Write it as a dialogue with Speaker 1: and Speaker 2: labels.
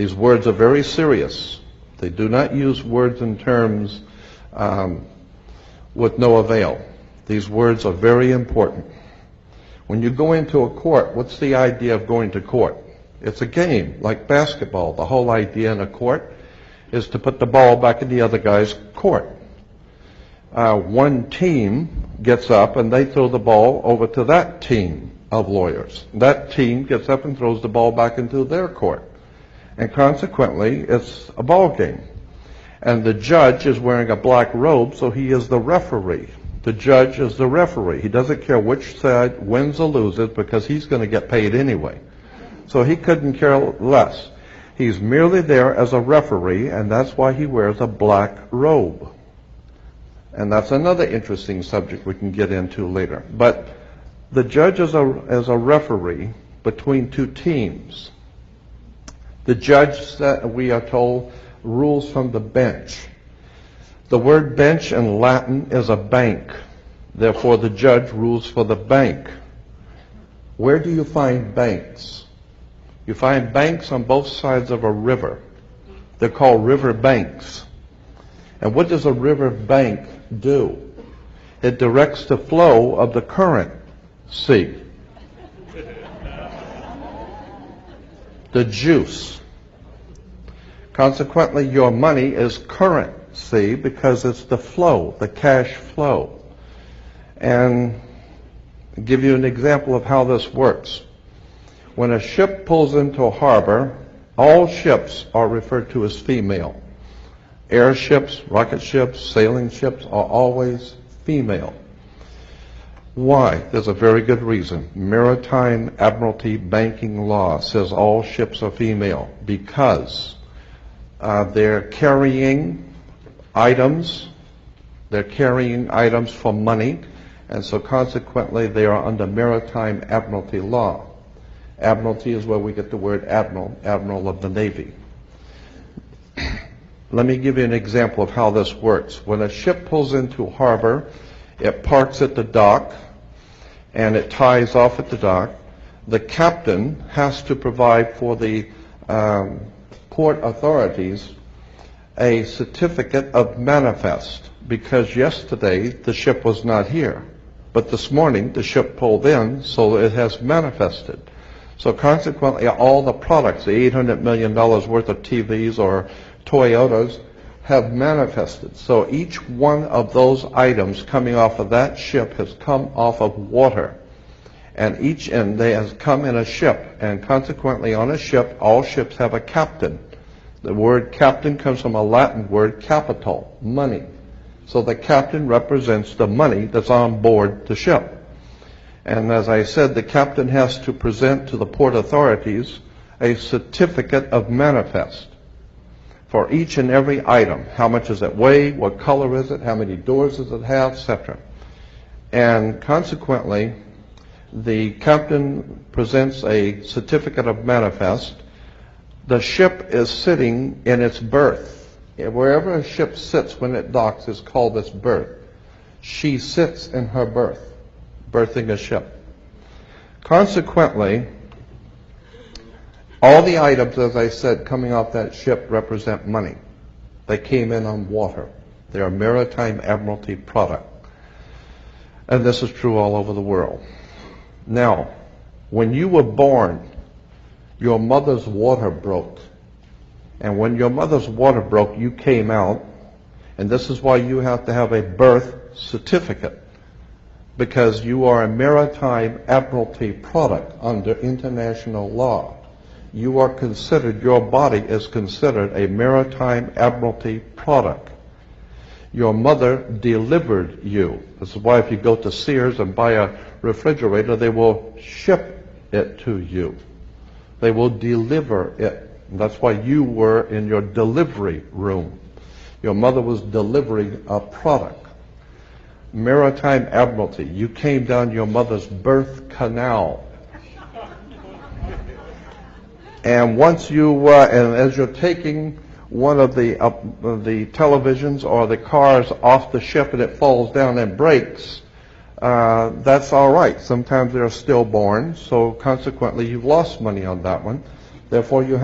Speaker 1: These words are very serious. They do not use words in terms with no avail. These words are very important. When you go into a court, what's the idea of going to court? It's a game, like basketball. The whole idea in a court is to put the ball back in the other guy's court. One team gets up and they throw the ball over to that team of lawyers. That team gets up and throws the ball back into their court. And consequently, it's a ball game. And the judge is wearing a black robe, so he is the referee. The judge is the referee. He doesn't care which side wins or loses because he's going to get paid anyway. So he couldn't care less. He's merely there as a referee, and that's why he wears a black robe. And that's another interesting subject we can get into later. But the judge is a referee between two teams. The judge, we are told, rules from the bench. The word bench in Latin is a bank. Therefore, the judge rules for the bank. Where do you find banks? You find banks on both sides of a river. They're called river banks. And what does a river bank do? It directs the flow of the current. See? The juice. Consequently, your money is currency because it's the flow, the cash flow. And I'll give you an example of how this works. When a ship pulls into a harbor, all ships are referred to as female. Airships, rocket ships, sailing ships are always female. Why? There's a very good reason. Maritime Admiralty banking law says all ships are female because they're carrying items. They're carrying items for money, and so consequently they are under Maritime Admiralty law. Admiralty is where we get the word admiral, admiral of the Navy. Let me give you an example of how this works. When a ship pulls into harbor, it parks at the dock, and it ties off at the dock. The captain has to provide for the port authorities a certificate of manifest, because yesterday the ship was not here. But this morning the ship pulled in, so it has manifested. So consequently, all the products, the $800 million worth of TVs or Toyotas, have manifested. So each one of those items coming off of that ship has come off of water. And they has come in a ship. And consequently, on a ship, all ships have a captain. The word captain comes from a Latin word capital, money. So the captain represents the money that's on board the ship. And as I said, the captain has to present to the port authorities a certificate of manifest for each and every item. How much does it weigh? What color is it? How many doors does it have? Etc. And consequently, the captain presents a certificate of manifest. The ship is sitting in its berth. Wherever a ship sits when it docks is called its berth. She sits in her berth, berthing a ship. Consequently, all the items, as I said, coming off that ship represent money. They came in on water. They are Maritime Admiralty product. And this is true all over the world. Now, when you were born, your mother's water broke. And when your mother's water broke, you came out. And this is why you have to have a birth certificate, because you are a Maritime Admiralty product under international law. You are considered, your body is considered a Maritime Admiralty product. Your mother delivered you. This is why if you go to Sears and buy a refrigerator, they will ship it to you. They will deliver it. And that's why you were in your delivery room. Your mother was delivering a product. Maritime Admiralty. You came down your mother's birth canal. And once you, and as you're taking one of the televisions or the cars off the ship and it falls down and breaks, that's all right. Sometimes they're stillborn, so consequently you've lost money on that one. Therefore, you